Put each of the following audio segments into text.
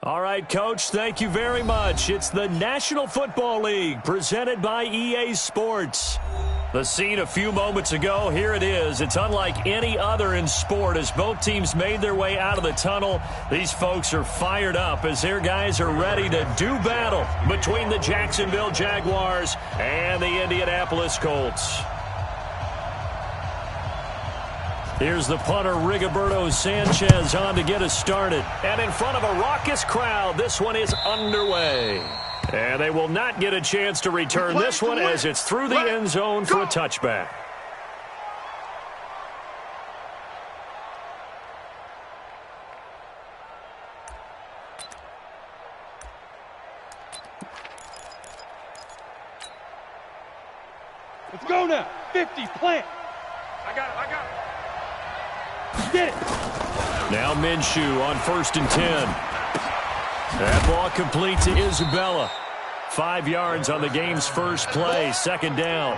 All right, Coach, thank you very much. It's the National Football League presented by EA Sports. The scene a few moments ago, here it is. It's unlike any other in sport as both teams made their way out of the tunnel. These folks are fired up as their guys are ready to do battle between the Jacksonville Jaguars and the Indianapolis Colts. Here's the punter, Rigoberto Sanchez, on to get us started. And in front of a raucous crowd, this one is underway. And they will not get a chance to return this one as it's through the end zone for a touchback. Let's go now. 50, plant. I got it. Get it. Now Minshew on 1st and 10. That ball complete to Isabella. 5 yards on the game's first play, 2nd down.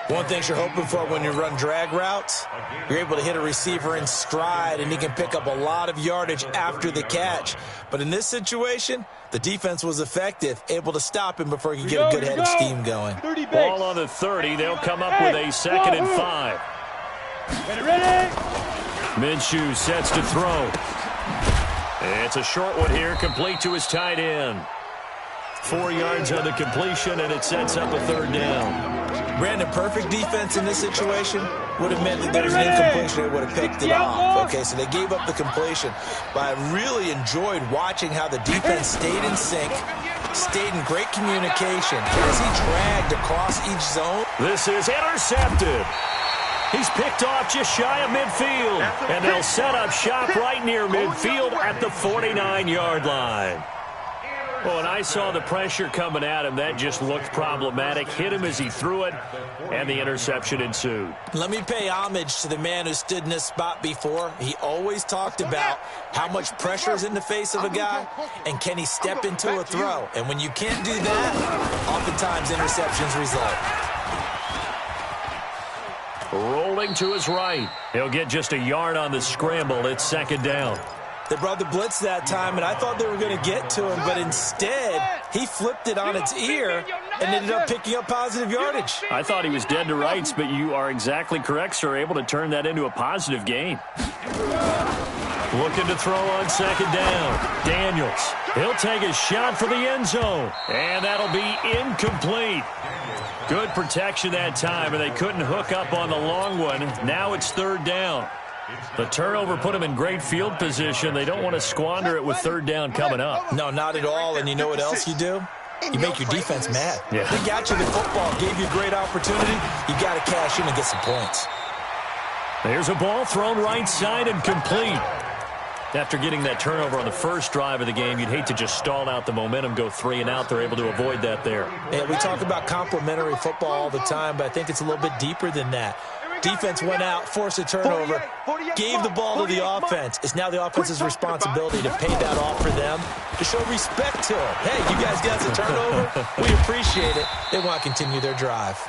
One thing you're hoping for when you run drag routes, you're able to hit a receiver in stride, and he can pick up a lot of yardage after the catch. But in this situation, the defense was effective, able to stop him before he could get a good head of steam going. Ball on the 30. They'll come up with a 2nd and 5. Ready. Minshew sets to throw. It's a short one here, complete to his tight end. 4 yards on the completion, and it sets up a 3rd down. Brandon, perfect defense in this situation would have meant that there was an incompletion. They would have picked it off. Okay, so they gave up the completion. But I really enjoyed watching how the defense stayed in sync, stayed in great communication. As he dragged across each zone. This is intercepted. He's picked off just shy of midfield. And they'll set up shop right near midfield at the 49-yard line. Well, when I saw the pressure coming at him, that just looked problematic. Hit him as he threw it, and the interception ensued. Let me pay homage to the man who stood in this spot before. He always talked about how much pressure is in the face of a guy, and can he step into a throw. And when you can't do that, oftentimes interceptions result. Rolling to his right. He'll get just a yard on the scramble. It's 2nd down. They brought the blitz that time, and I thought they were going to get to him, but instead, he flipped it on its ear and ended up picking up positive yardage. I thought he was dead to rights, but you are exactly correct, sir. Able to turn that into a positive gain. Looking to throw on 2nd down. Daniels. He'll take a shot for the end zone, and that'll be incomplete. Good protection that time, and they couldn't hook up on the long one. Now it's 3rd down. The turnover put them in great field position. They don't want to squander it with 3rd down coming up. No, not at all. And you know what else you do? You make your defense mad. Yeah. They got you the football, gave you a great opportunity. You got to cash in and get some points. There's a ball thrown right side and complete. After getting that turnover on the first drive of the game, you'd hate to just stall out the momentum, go 3 and out. They're able to avoid that there. Yeah, we talk about complementary football all the time, but I think it's a little bit deeper than that. Defense went out, forced a turnover, gave the ball to the offense. It's now the offense's responsibility to pay that off for them, to show respect to them. Hey, you guys got the turnover. We appreciate it. They want to continue their drive.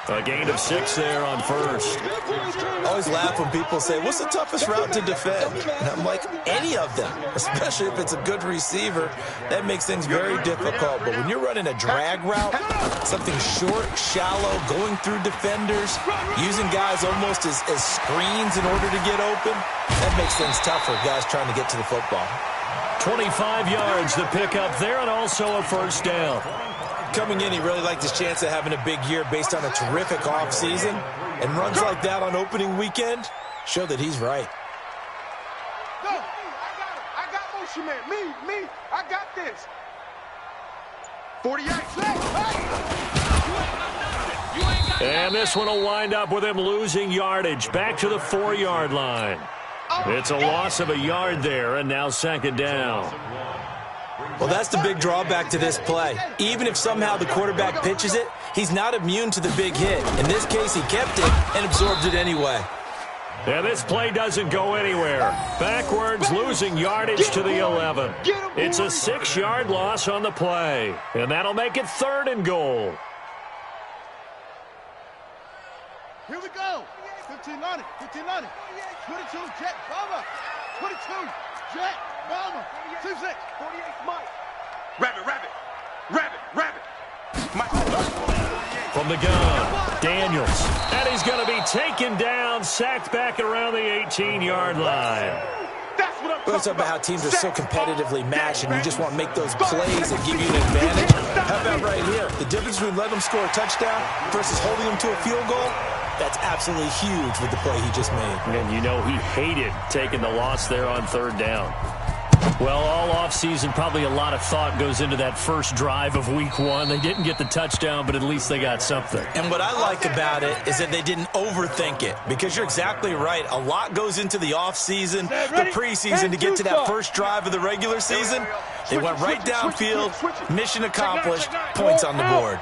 A gain of 6 there on 1st. I always laugh when people say, what's the toughest route to defend? And I'm like, any of them, especially if it's a good receiver. That makes things very difficult. But when you're running a drag route, something short, shallow, going through defenders, using guys almost as screens in order to get open, that makes things tougher, guys trying to get to the football. 25 yards to pick up there, and also a 1st down. Coming in, he really liked his chance of having a big year based on a terrific offseason. And runs like that on opening weekend show that he's right. Go. I got motion, man. Me. I got this. 48. And this one will wind up with him losing yardage. Back to the 4-yard line. It's a loss of a yard there, and now 2nd down. Well, that's the big drawback to this play. Even if somehow the quarterback pitches it, he's not immune to the big hit. In this case, he kept it and absorbed it anyway. And this play doesn't go anywhere. Backwards, losing yardage to the 11. It's a 6-yard loss on the play. And that'll make it 3rd and goal. Here we go. 15 on it. 22, jet, cover. 22, jet. From the gun, Daniels. And he's going to be taken down, sacked back around the 18-yard line. We're talking about how teams are so competitively matched, and you just want to make those plays that give you an advantage. How about right here? The difference between letting them score a touchdown versus holding them to a field goal, that's absolutely huge with the play he just made. And you know he hated taking the loss there on third down. Well, all offseason, probably a lot of thought goes into that first drive of week one. They didn't get the touchdown, but at least they got something. And what I like about it is that they didn't overthink it, because you're exactly right. A lot goes into the offseason, the preseason to get to that first drive of the regular season. They went right downfield, mission accomplished, points on the board.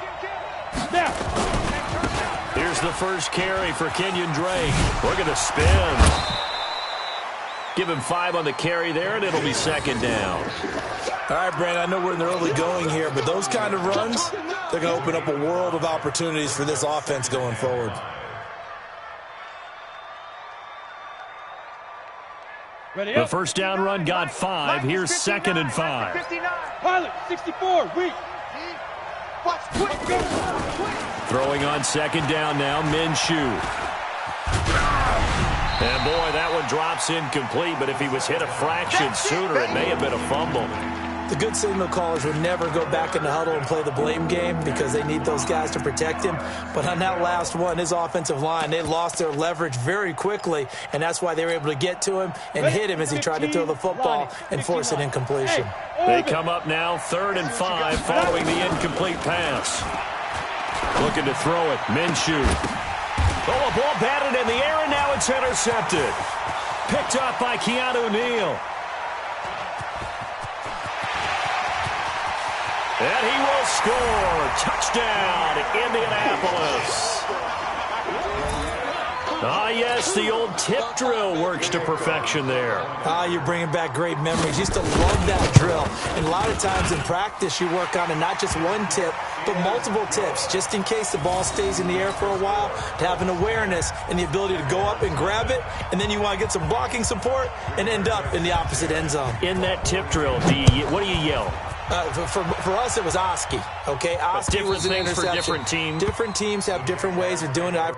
Here's the first carry for Kenyon Drake. Look at the spin. Give him 5 on the carry there, and it'll be second down. All right, Brandon, I know we're in the early going here, but those kind of runs, they're going to open up a world of opportunities for this offense going forward. The first down run got 5. Here's 2nd and 5. Pilot, 64, weak. Throwing on second down now, Minshew. And, boy, that one drops incomplete, but if he was hit a fraction sooner, it may have been a fumble. The good signal callers would never go back in the huddle and play the blame game because they need those guys to protect him. But on that last one, his offensive line, they lost their leverage very quickly, and that's why they were able to get to him and hit him as he tried to throw the football and force an incompletion. They come up now 3rd and 5 following the incomplete pass. Looking to throw it, Minshew. Oh, a ball batted in the air, and now it's intercepted. Picked up by Keanu Neal. And he will score. Touchdown, Indianapolis. Ah, yes, the old tip drill works to perfection there. Ah, you're bringing back great memories. Used to love that drill. And a lot of times in practice, you work on it, not just one tip, but multiple tips, just in case the ball stays in the air for a while, to have an awareness and the ability to go up and grab it, and then you want to get some blocking support and end up in the opposite end zone. In that tip drill, what do you yell? For us, it was Oski. Okay, Oski was an interception. For different teams. Different teams have different ways of doing it.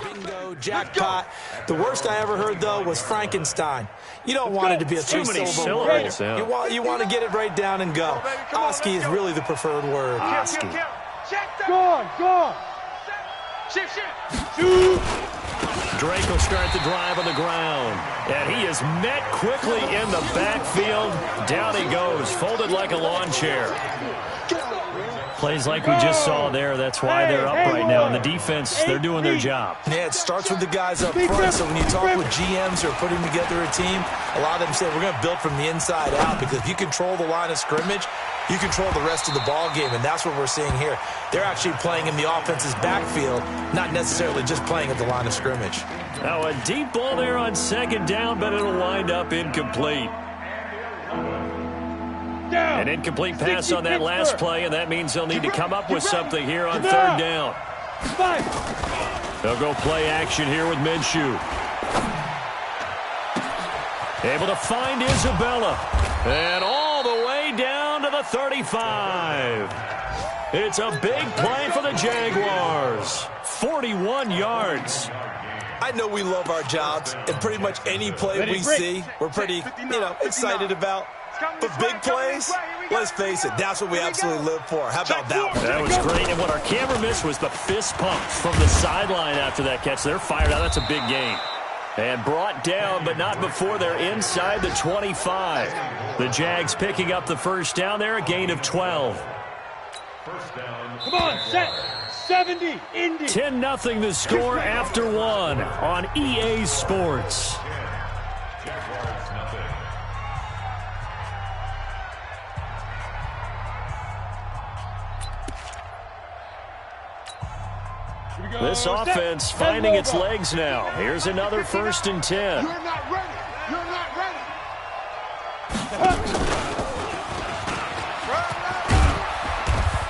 Bingo, jackpot. The worst I ever heard, though, was Frankenstein. You don't want it to be a three-syllable word. Yeah. You want to get it right down and go. Oski is really the preferred word. Oski. Gone. Shift. Drake will start the drive on the ground. And he is met quickly in the backfield. Down he goes, folded like a lawn chair. Plays like we just saw there. That's why they're up right now. And the defense, they're doing their job. Yeah, it starts with the guys up front. So when you talk with GMs who are putting together a team, a lot of them say we're going to build from the inside out, because if you control the line of scrimmage, you control the rest of the ball game, and that's what we're seeing here. They're actually playing in the offense's backfield, not necessarily just playing at the line of scrimmage. Now a deep ball there on second down, but it'll wind up incomplete. An incomplete pass on that last play, and that means they'll need to come up with something here on third down. They'll go play action here with Minshew. Able to find Isabella. And all the way down to the 35. It's a big play for the Jaguars. 41 yards. I know we love our jobs, and pretty much any play we see, we're pretty, excited about. But big plays, let's face it, that's what we absolutely live for. How about that one? That was great. And what our camera missed was the fist pump from the sideline after that catch. They're fired out. That's a big gain. And brought down, but not before they're inside the 25. The Jags picking up the first down there, a gain of 12. Come on, set. 70, Indy. 10-0 the score after one on EA Sports. This offense finding its legs now. Here's another 1st and 10. You're not ready.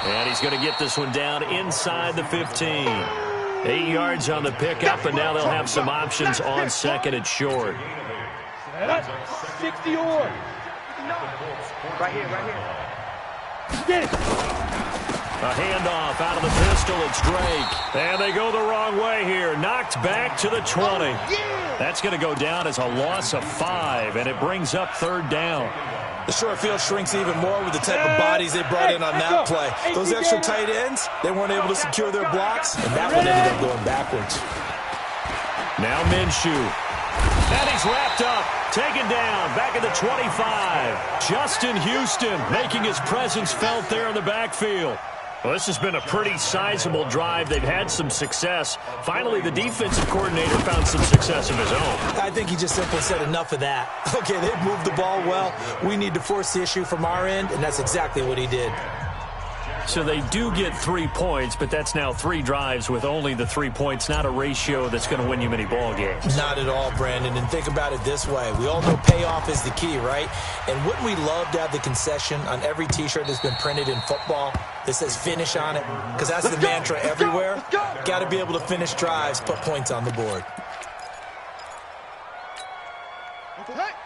And he's going to get this one down inside the 15. 8 yards on the pickup, and now they'll have some options on second and short. 60 or. Right here. Get it. A handoff out of the pistol. It's Drake. And they go the wrong way here. Knocked back to the 20. That's going to go down as a loss of 5, and it brings up third down. The short field shrinks even more with the type of bodies they brought in on that play. Those extra tight ends, they weren't able to secure their blocks, and that one ended up going backwards. Now Minshew. And he's wrapped up. Taken down. Back at the 25. Justin Houston making his presence felt there in the backfield. Well, this has been a pretty sizable drive. They've had some success. Finally, the defensive coordinator found some success of his own. I think he just simply said enough of that. Okay, they've moved the ball well. We need to force the issue from our end, and that's exactly what he did. So they do get 3 points, but that's now 3 drives with only the 3 points, not a ratio that's going to win you many ball games. Not at all, Brandon. And think about it this way. We all know payoff is the key, right? And wouldn't we love to have the concession on every T-shirt that's been printed in football that says finish on it? Because that's the mantra everywhere. Got to be able to finish drives, put points on the board.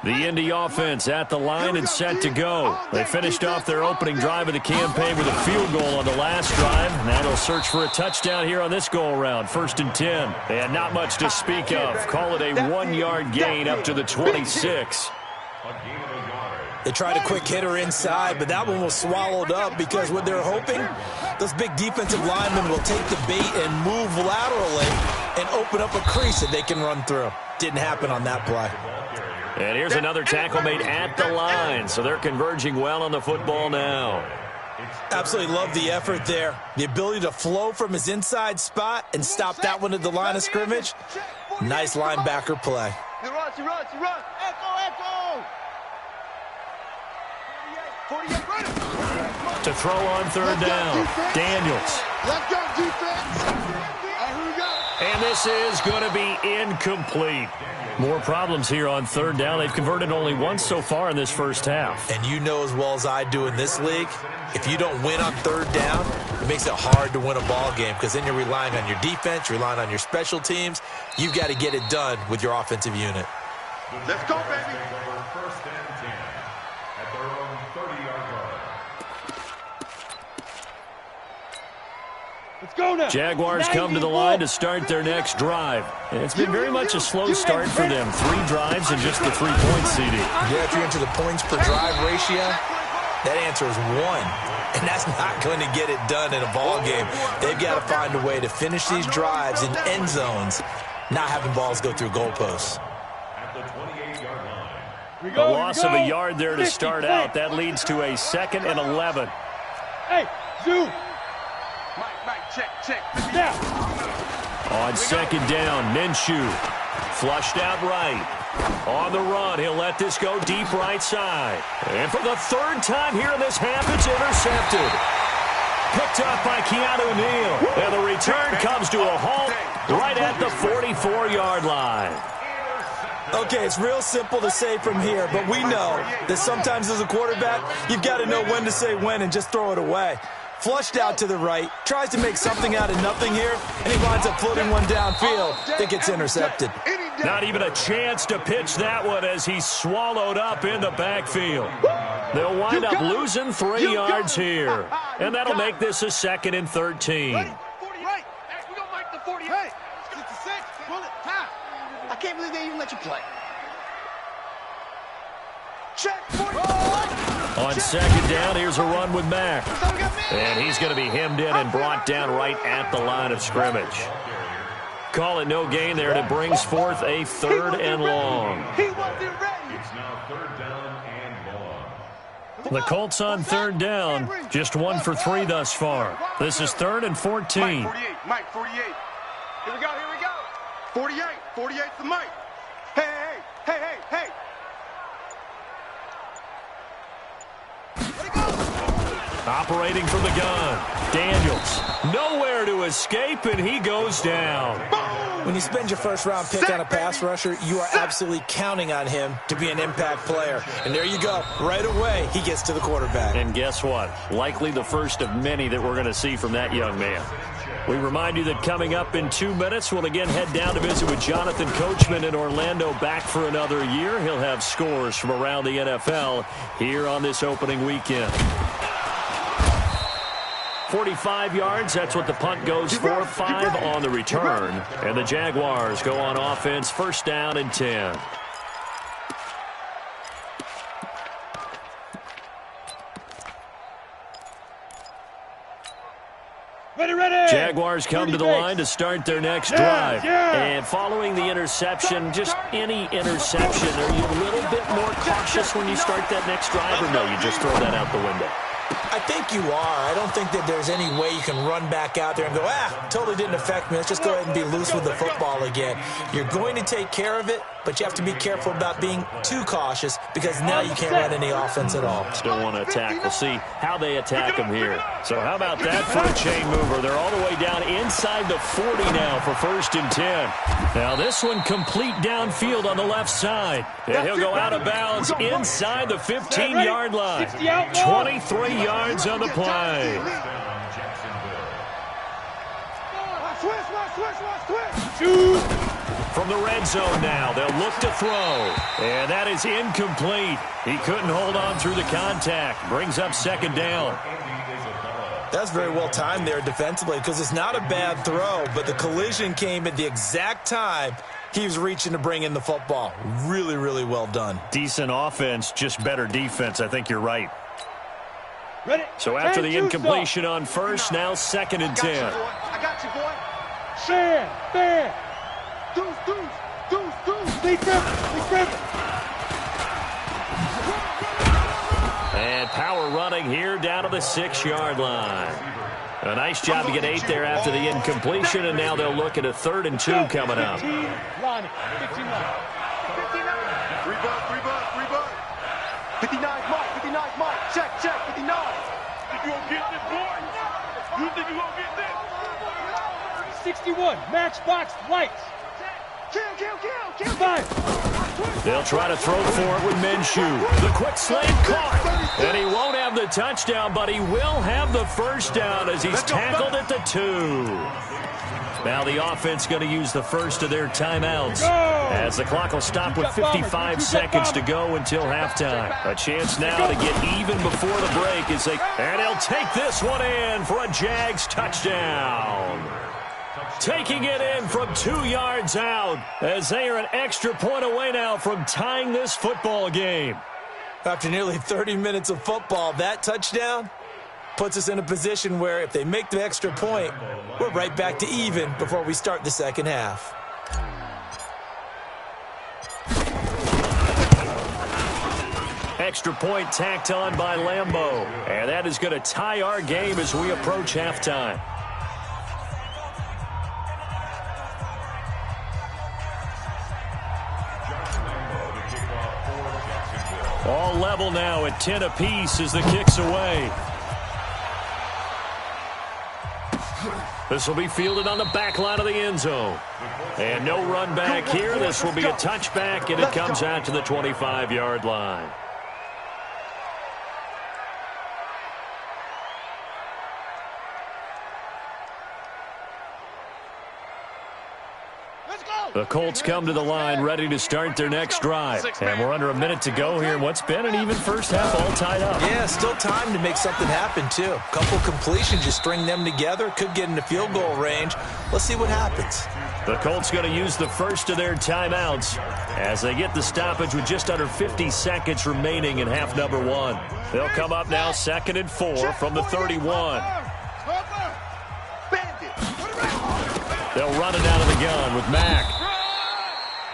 The Indy offense at the line and set to go. They finished off their opening drive of the campaign with a field goal on the last drive. Now they'll search for a touchdown here on this go-around. 1st and 10. And not much to speak of. Call it a 1-yard gain up to the 26. They tried a quick hitter inside, but that one was swallowed up because what they're hoping, those big defensive linemen will take the bait and move laterally and open up a crease that they can run through. Didn't happen on that play. And here's another tackle made at the line, so they're converging well on the football now. Absolutely love the effort there. The ability to flow from his inside spot and stop that one at the line of scrimmage. Nice linebacker play. He runs. Echo. 48, run it. To throw on third down, Daniels. Let's go, defense. Here we go. And this is going to be incomplete. More problems here on third down. They've converted only once so far in this first half. And you know as well as I do in this league, if you don't win on third down, it makes it hard to win a ball game because then you're relying on your defense, you're relying on your special teams. You've got to get it done with your offensive unit. Let's go, baby. First and 10 at their own 30-yard line. Let's go now. Jaguars come to the line to start their next drive. And it's been very much a slow start for them. 3 drives and just the 3 points, CD. Yeah, if you're into the points per drive ratio, that answer is 1. And that's not going to get it done in a ball game. They've got to find a way to finish these drives in end zones, not having balls go through goalposts. At the 28-yard line. A loss of a yard there to start out. That leads to a 2nd and 11. Hey, Zoo. Mike, check. Now. On 2nd down, Minshew. Flushed out right. On the run, he'll let this go deep right side. And for the 3rd time here in this half, it's intercepted. Picked up by Keanu Neal. And the return comes to a halt right at the 44-yard line. Okay, it's real simple to say from here, but we know that sometimes as a quarterback, you've got to know when to say when and just throw it away. Flushed out to the right, tries to make something out of nothing here, and he winds up floating one downfield that gets intercepted. Not even a chance to pitch that one as he's swallowed up in the backfield. They'll wind up losing 3 yards here, and that'll make this a 2nd and 13. Right. Hey, we gonna make the 48. 66. Pull it. Time. I can't believe they even let you play. Check. 40. On 2nd down, here's a run with Mack. And he's going to be hemmed in and brought down right at the line of scrimmage. Call it no gain there, and it brings forth a 3rd and long. He wasn't ready. It's now 3rd down and long. The Colts on 3rd down, just 1 for 3 thus far. This is 3rd and 14. Mike, 48. Here we go. 48. 48's the Mike. Hey. Operating from the gun, Daniels. Nowhere to escape, and he goes down. Boom! When you spend your first-round pick on a pass rusher, you are absolutely counting on him to be an impact player. And there you go. Right away, he gets to the quarterback. And guess what? Likely the first of many that we're going to see from that young man. We remind you that coming up in 2 minutes, we'll again head down to visit with Jonathan Coachman in Orlando, back for another year. He'll have scores from around the NFL here on this opening weekend. 45 yards, that's what the punt goes for. 5 on the return. And the Jaguars go on offense, first down and 10. Jaguars come to the line to start their next drive. And following the interception, just any interception, are you a little bit more cautious when you start that next drive, or no, you just throw that out the window? I think you are. I don't think that there's any way you can run back out there and go, totally didn't affect me. Let's just go ahead and be loose with the football again. You're going to take care of it, but you have to be careful about being too cautious because now you can't run any offense at all. Still want to attack. We'll see how they attack them here. So how about that for a chain mover? They're all the way down inside the 40 now for first and 10. Now this one complete downfield on the left side. And he'll go out of bounds inside the 15-yard line. 23 yards on the play. From the red zone now, they'll look to throw. And that is incomplete. He couldn't hold on through the contact. Brings up second down. That's very well timed there defensively because it's not a bad throw, but the collision came at the exact time he was reaching to bring in the football. Really, really well done. Decent offense, just better defense. I think you're right. Ready? So after the incompletion on first, now second and 10. I got you, boy. Fair. And power running here down to the 6-yard line. A nice job to get 8 there after the incompletion, and now they'll look at a 3rd and 2 coming up. 59. Rebutt. 59 mark. Check, 59. You gonna get this, boy? You think you gonna get this? 61, matchbox lights. Kill. 5. They'll try to throw for it with Minshew. The quick slant caught. And he won't have the touchdown, but he will have the first down as he's tackled at the 2. Now the offense going to use the first of their timeouts as the clock will stop with 55 seconds to go until halftime. A chance now to get even before the break and he'll take this one in for a Jags touchdown. Taking it in from 2 yards out as they are an extra point away now from tying this football game. After nearly 30 minutes of football, that touchdown puts us in a position where if they make the extra point, we're right back to even before we start the second half. Extra point tacked on by Lambeau. And that is going to tie our game as we approach halftime. All level now at 10 apiece as the kick's away. This will be fielded on the back line of the end zone. And no run back here. This will be a touchback, and it comes out to the 25-yard line. The Colts come to the line ready to start their next drive. And we're under a minute to go here in what's been an even first half, all tied up. Yeah, still time to make something happen, too. A couple completions, you string them together, could get into field goal range. Let's see what happens. The Colts going to use the first of their timeouts as they get the stoppage with just under 50 seconds remaining in half number 1. They'll come up now 2nd and 4 from the 31. They'll run it out of the gun with Mack.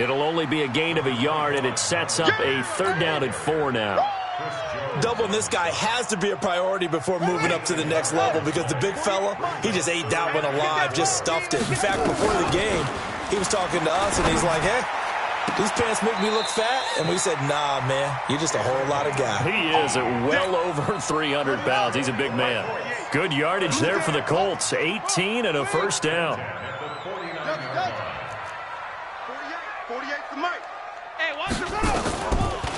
It'll only be a gain of a yard, and it sets up a 3rd down and 4 now. Doubling this guy has to be a priority before moving up to the next level because the big fella, he just ate that one alive, just stuffed it. In fact, before the game, he was talking to us, and he's like, hey, these pants make me look fat? And we said, nah, man, you're just a whole lot of guy. He is at well over 300 pounds. He's a big man. Good yardage there for the Colts. 18 and a first down. 48's the mic. Hey, watch the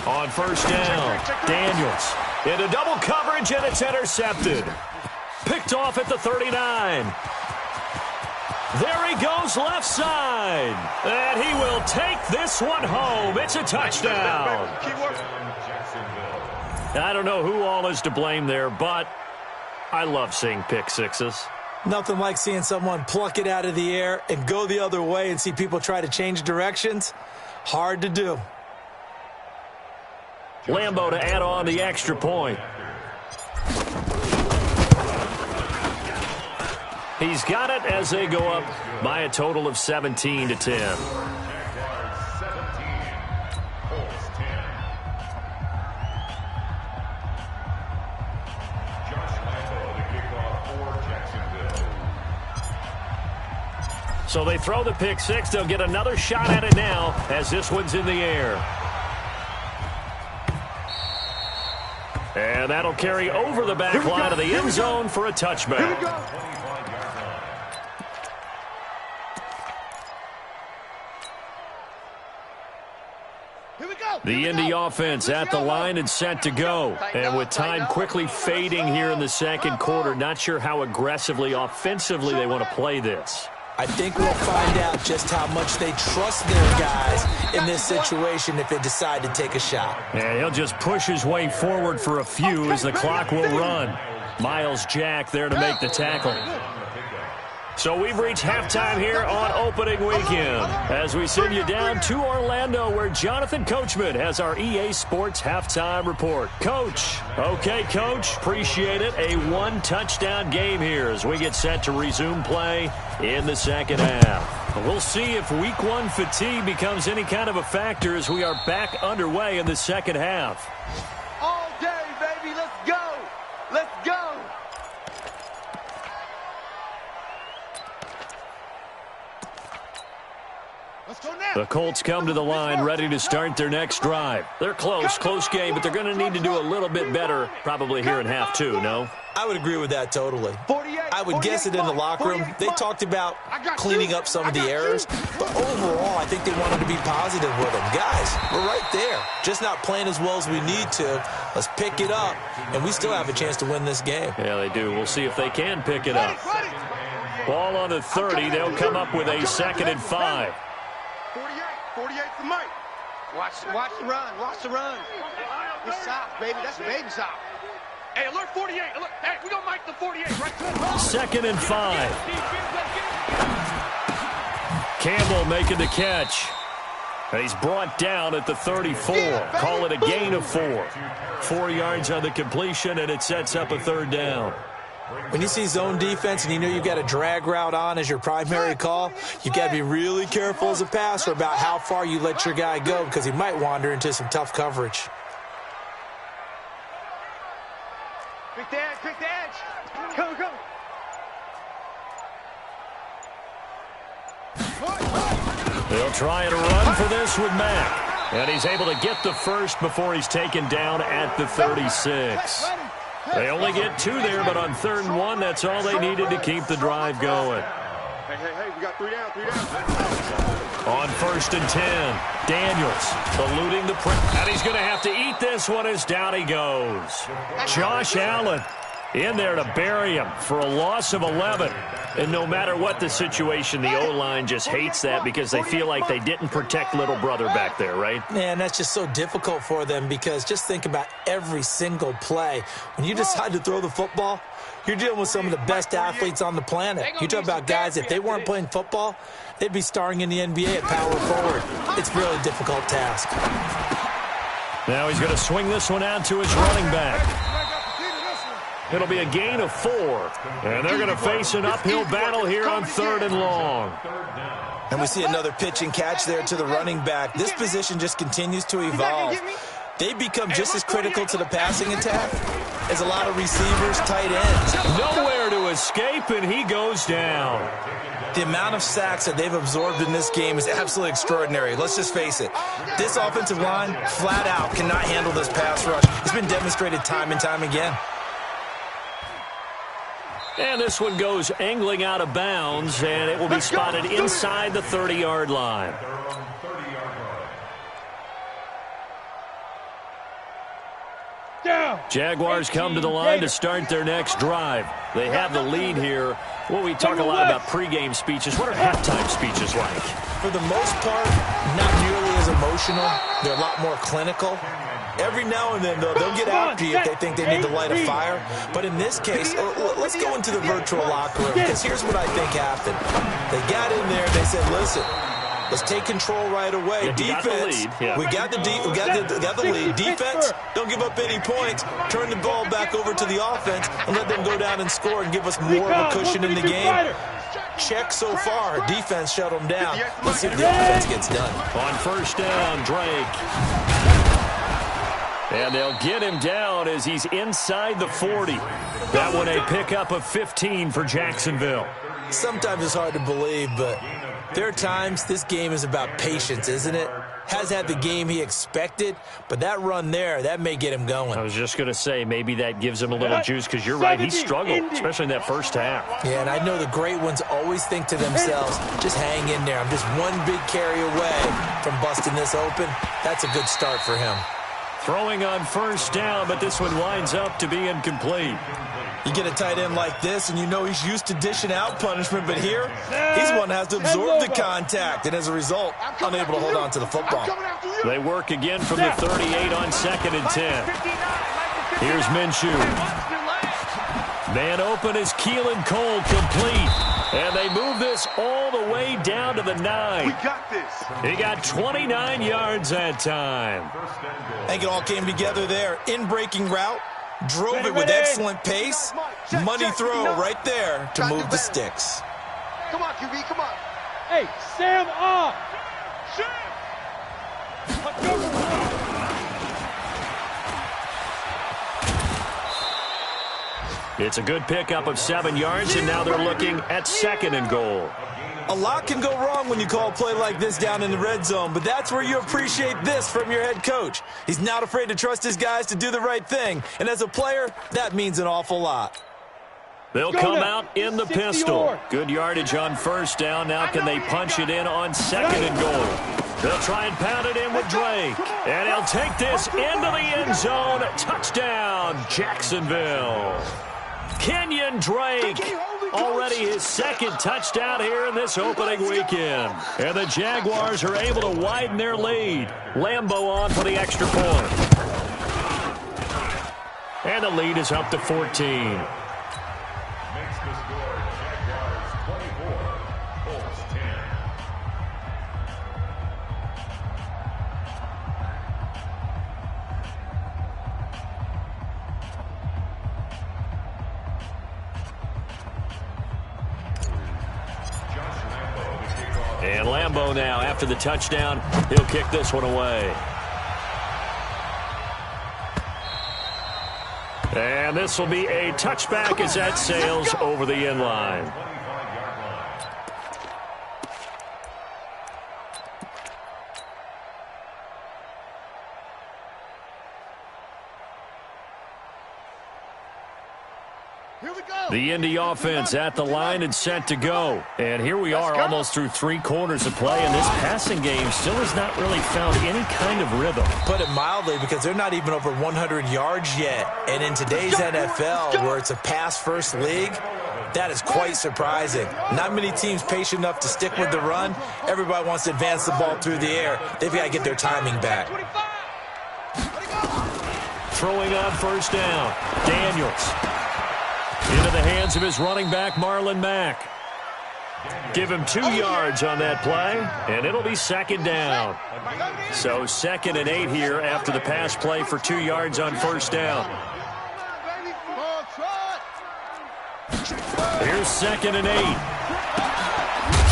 On first down, Daniels into double coverage, and it's intercepted. Picked off at the 39. There he goes left side. And he will take this one home. It's a touchdown. I don't know who all is to blame there, but I love seeing pick sixes. Nothing like seeing someone pluck it out of the air and go the other way and see people try to change directions. Hard to do. Lambo to add on the extra point. He's got it as they go up by a total of 17-10. So they throw the pick six. They'll get another shot at it now as this one's in the air. And that'll carry over the back line of the end zone for a touchback. The Indy offense at the line and set to go. And with time quickly fading here in the second quarter, not sure how aggressively offensively they want to play this. I think we'll find out just how much they trust their guys in this situation if they decide to take a shot. And he'll just push his way forward for a few as the clock will run. Miles Jack there to make the tackle. So we've reached halftime here on opening weekend as we send you down to Orlando where Jonathan Coachman has our EA Sports halftime report. Coach. Okay, Coach. Appreciate it. A one-touchdown game here as we get set to resume play in the second half. We'll see if week one fatigue becomes any kind of a factor as we are back underway in the second half. All day, baby. Let's go. Let's go. The Colts come to the line ready to start their next drive. They're close game, but they're going to need to do a little bit better probably here in half two, no? I would agree with that totally. I would guess it in the locker room. They talked about cleaning up some of the errors, but overall, I think they wanted to be positive with them. Guys, we're right there. Just not playing as well as we need to. Let's pick it up, and we still have a chance to win this game. Yeah, they do. We'll see if they can pick it up. Ball on the 30. They'll come up with a 2nd and 5. 48's the mic. Watch the run. Watch the run. Good stop, baby. That's a baby stop. Hey, alert 48. Alert. Hey, we gonna mic the 48 right there. 2nd and 5. Campbell making the catch. And he's brought down at the 34. Call it a gain of 4. 4 yards on the completion, and it sets up a 3rd down. When you see zone defense and you know you've got a drag route on as your primary call, you've got to be really careful as a passer about how far you let your guy go because he might wander into some tough coverage. Pick the edge. Go. They'll try and run for this with Mack. And he's able to get the first before he's taken down at the 36. They only get 2 there, but on 3rd and 1, that's all they needed to keep the drive going. Hey, we got 3 down. On 1st and 10, Daniels eluding the press. And he's going to have to eat this one as down he goes. Josh Allen in there to bury him for a loss of 11. And no matter what the situation, the O-line just hates that because they feel like they didn't protect little brother back there, right? Man, that's just so difficult for them because just think about every single play. When you decide to throw the football, you're dealing with some of the best athletes on the planet. You talk about guys, if they weren't playing football, they'd be starring in the NBA at power forward. It's a really difficult task. Now he's going to swing this one out to his running back. It'll be a gain of 4. And they're going to face an uphill battle here on 3rd and long. And we see another pitch and catch there to the running back. This position just continues to evolve. They become just as critical to the passing attack as a lot of receivers, tight ends. Nowhere to escape, and he goes down. The amount of sacks that they've absorbed in this game is absolutely extraordinary. Let's just face it. This offensive line, flat out, cannot handle this pass rush. It's been demonstrated time and time again. And this one goes angling out of bounds, and it will be spotted inside the 30-yard line. Jaguars come to the line to start their next drive. They have the lead here. Well, we talk a lot about pregame speeches. What are halftime speeches like? For the most part, not nearly as emotional. They're a lot more clinical. Every now and then, though, they'll get after you if they think they need to light a fire. But in this case, let's go into the virtual locker room, because here's what I think happened. They got in there and they said, listen, let's take control right away. Yeah, Defense, we got the lead. Defense, don't give up any points. Turn the ball back over to the offense and let them go down and score and give us more of a cushion in the game. Check so far. Defense shut them down. Let's see if the offense gets done. On first down, Drake. And they'll get him down as he's inside the 40. That one a pickup of 15 for Jacksonville. Sometimes it's hard to believe, but there are times this game is about patience, isn't it? Has had the game he expected, but that run there, that may get him going. I was just going to say, maybe that gives him a little juice, because you're right, he struggled, especially in that first half. Yeah, and I know the great ones always think to themselves, just hang in there. I'm just one big carry away from busting this open. That's a good start for him. Throwing on first down, but this one winds up to be incomplete. You get a tight end like this, and you know he's used to dishing out punishment, but here, he's one that has to absorb the contact, and as a result, unable to hold on to the football. They work again from the 38 on 2nd and 10. Here's Minshew. Man open is Keelan Cole, complete. And they move this all the way down to the 9. We got this. He got 29 yards that time. I think it all came together there. In-breaking route. Drove it with excellent pace. Money throw right there to move the sticks. Come on, QB, come on. Hey, Sam off. It's a good pickup of 7 yards, and now they're looking at 2nd and goal. A lot can go wrong when you call a play like this down in the red zone, but that's where you appreciate this from your head coach. He's not afraid to trust his guys to do the right thing, and as a player, that means an awful lot. They'll come out in the pistol. Good yardage on first down. Now can they punch it in on 2nd and goal? They'll try and pound it in with Drake. And he'll take this into the end zone. Touchdown, Jacksonville. Kenyon Drake, already his 2nd touchdown here in this opening weekend. And the Jaguars are able to widen their lead. Lambeau on for the extra point. And the lead is up to 14. Makes the score Jaguars 24, Colts 10. And Lambeau now, after the touchdown, he'll kick this one away. And this will be a touchback as that sails over the end line. The Indy offense at the line and set to go. And here we are almost through 3 quarters of play, and this passing game still has not really found any kind of rhythm. Put it mildly, because they're not even over 100 yards yet. And in today's NFL, where it's a pass-first league, that is quite surprising. Not many teams patient enough to stick with the run. Everybody wants to advance the ball through the air. They've got to get their timing back. Throwing on first down, Daniels. Into the hands of his running back, Marlon Mack. Give him 2 yards on that play, and it'll be 2nd down. So 2nd and 8 here after the pass play for 2 yards on first down. Here's 2nd and 8.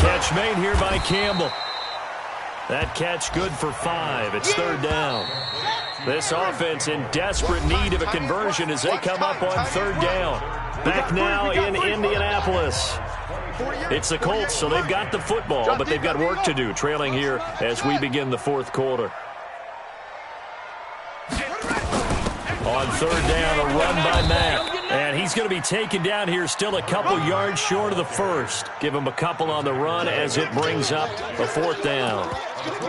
Catch made here by Campbell. That catch good for 5. It's 3rd down. This offense in desperate need of a conversion as they come up on 3rd down. Back now in Indianapolis. It's the Colts, so they've got the football, but they've got work to do, trailing here as we begin the 4th quarter. On third down, a run by Matt. And he's going to be taken down here still a couple yards short of the first. Give him a couple on the run as it brings up a fourth down.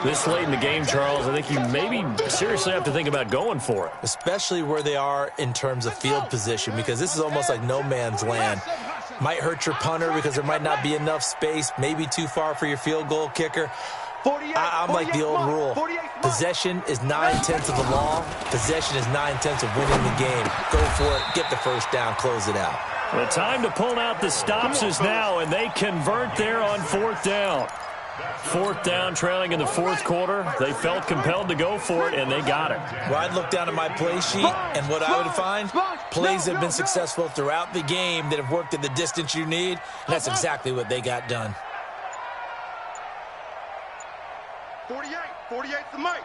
This late in the game, Charles, I think you maybe seriously have to think about going for it. Especially where they are in terms of field position, because this is almost like no man's land. Might hurt your punter because there might not be enough space, maybe too far for your field goal kicker. I'm like the old rule. Possession is 9/10 of the law. Possession is 9/10 of winning the game. Go for it. Get the first down. Close it out. The time to pull out the stops is now, and they convert there on fourth down. Fourth down, trailing in the fourth quarter. They felt compelled to go for it, and they got it. Well, I'd look down at my play sheet, and what I would find, plays have been successful throughout the game that have worked at the distance you need, and that's exactly what they got done. 48's the mic.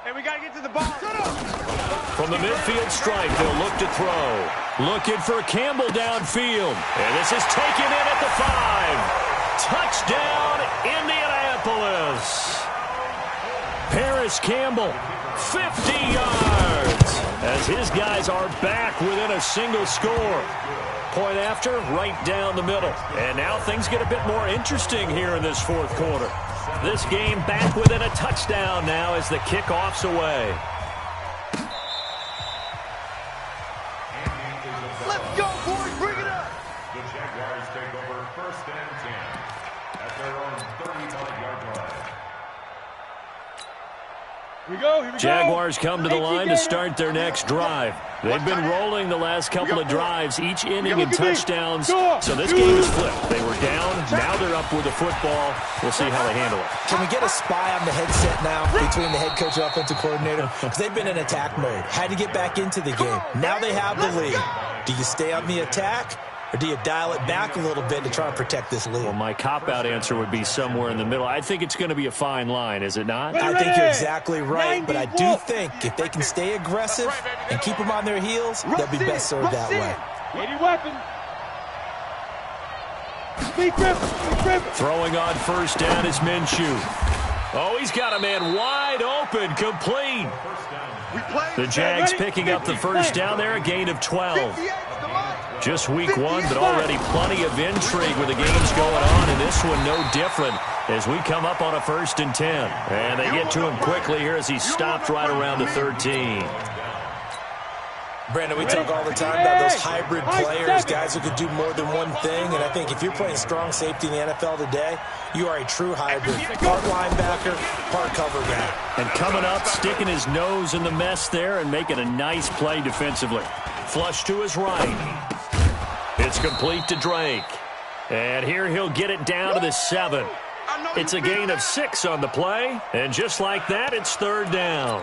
And we got to get to the ball. From the midfield stripe, they'll look to throw. Looking for Campbell downfield. And this is taken in at the 5. Touchdown, Indianapolis. Paris Campbell, 50 yards. As his guys are back within a single score. Point after, right down the middle. And now things get a bit more interesting here in this fourth quarter. This game back within a touchdown now as the kickoff's away. Let's go, boys. Bring it up. The Jaguars take over first and 10 at their own 35-yard line. Here we go. Jaguars come to the line to start their next drive. They've been rolling the last couple of drives, each inning in touchdowns. So this game is flipped. They were down. Now they're up with the football. We'll see how they handle it. Can we get a spy on the headset now between the head coach and offensive coordinator? Because they've been in attack mode. Had to get back into the game. Now they have the lead. Do you stay on the attack? Or do you dial it back a little bit to try and protect this lead? Well, my cop-out answer would be somewhere in the middle. I think it's going to be a fine line, is it not? I think you're exactly right, but I do think if they can stay aggressive and keep them on their heels, they'll be best served that way. Ready weapon. Throwing on first down is Minshew. Oh, he's got a man wide open, complete. The Jags picking up the first down there, a gain of 12. Just week one, but already plenty of intrigue with the games going on, and this one no different as we come up on a 1st and 10. And they get to him quickly here as he stopped right around the 13. Brandon, we talk all the time about those hybrid players, guys who could do more than one thing, and I think if you're playing strong safety in the NFL today, you are a true hybrid. Part linebacker, part cover guy. And coming up, sticking his nose in the mess there and making a nice play defensively. Flush to his right. It's complete to Drake. And here he'll get it down to the 7. It's a gain of 6 on the play. And just like that, it's third down.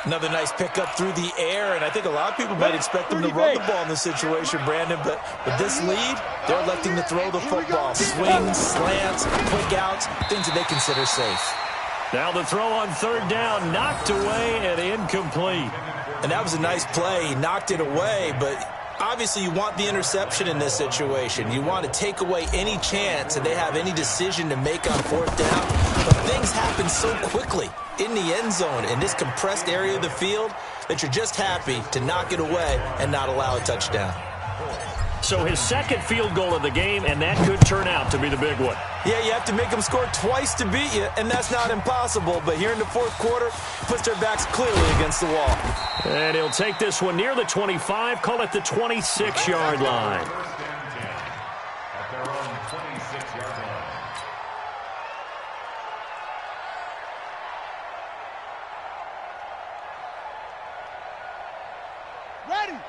Another nice pickup through the air, and I think a lot of people might expect them to run the ball in this situation, Brandon, but with this lead, they're electing to throw the football. Swings, slants, quick outs, things that they consider safe. Now the throw on third down, knocked away and incomplete. And that was a nice play. He knocked it away, but obviously you want the interception in this situation. You want to take away any chance that they have any decision to make on fourth down. But things happen so quickly in the end zone in this compressed area of the field that you're just happy to knock it away and not allow a touchdown. So his second field goal of the game, and that could turn out to be the big one. Yeah, you have to make them score twice to beat you, and that's not impossible. But here in the fourth quarter, puts their backs clearly against the wall. And he'll take this one near the 25, call it the 26-yard line. At their own 26-yard line.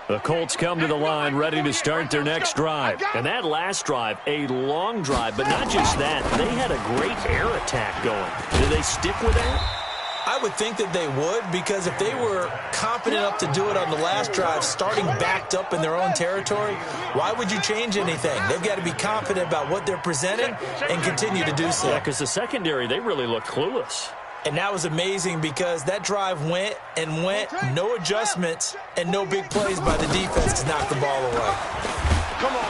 The Colts come to the line ready to start their next drive. And that last drive, a long drive, but not just that. They had a great air attack going. Do they stick with that? I would think that they would, because if they were confident enough to do it on the last drive, starting backed up in their own territory, why would you change anything? They've got to be confident about what they're presenting and continue to do so. Yeah, because the secondary, they really looked clueless. And that was amazing because that drive went and went, no adjustments, and no big plays by the defense to knock the ball away.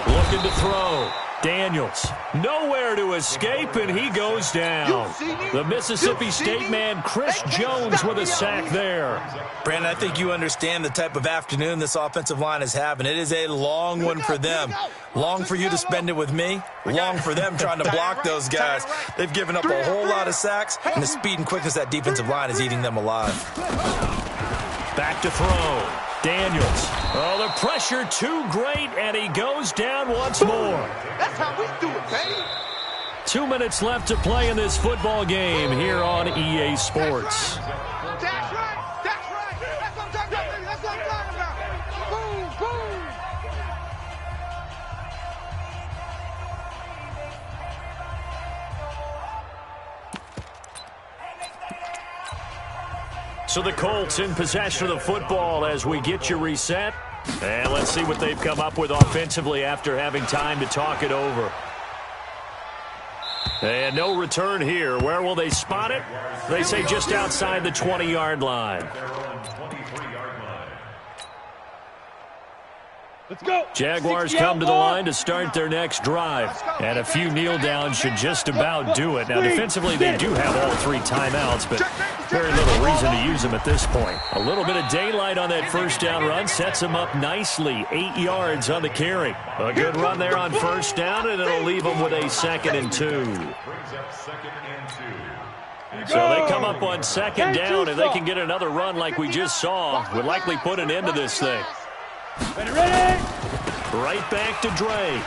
Looking to throw. Daniels, nowhere to escape, and he goes down. The Mississippi State man, Chris Jones, with a sack there. Brandon, I think you understand the type of afternoon this offensive line is having. It is a long one for them. Long for you to spend it with me. Long for them trying to block those guys. They've given up a whole lot of sacks, and the speed and quickness of that defensive line is eating them alive. Back to throw. Daniels. Oh, the pressure too great, and he goes down once more. That's how we do it, baby. 2 minutes left to play in this football game here on EA Sports. That's right. That's right. That's what I'm talking about, baby. That's what I'm talking about. Boom, boom. So the Colts in possession of the football as we get you reset. And let's see what they've come up with offensively after having time to talk it over. And no return here. Where will they spot it? They say just outside the 20-yard line. Let's go. Jaguars come to the line to start their next drive. And a few kneel downs should just about do it. Now, defensively, they do have all 3 timeouts, but very little reason to use them at this point. A little bit of daylight on that first down run sets them up nicely. 8 yards on the carry. A good run there on first down, and it'll leave them with a 2nd and 2. So they come up on 2nd down, and they can get another run like we just saw. Would likely put an end to this thing. Ready. Right back to Drake.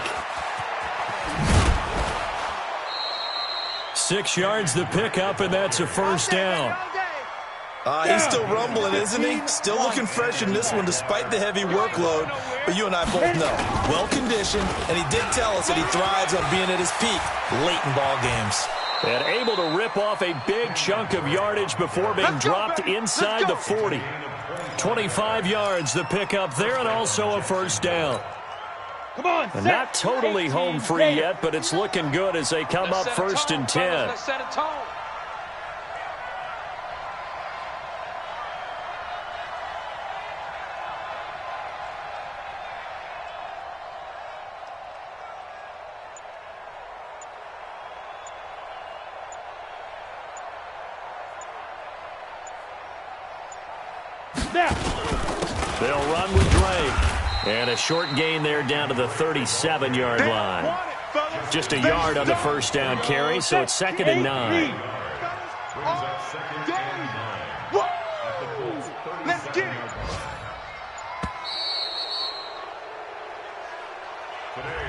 6 yards the pickup, and that's a first down. He's still rumbling, isn't he? Still looking fresh in this one despite the heavy workload. But you and I both know, well-conditioned, and he did tell us that he thrives on being at his peak late in ball games. And able to rip off a big chunk of yardage before being dropped inside the 40. 25 yards the pickup there, and also a first down. Come on. And not totally home free yet, but it's looking good as they come up 1st and 10. They'll run with Drake. And a short gain there down to the 37-yard line. Just a yard on the first down carry, so it's 2nd and 9. Let's get it. Today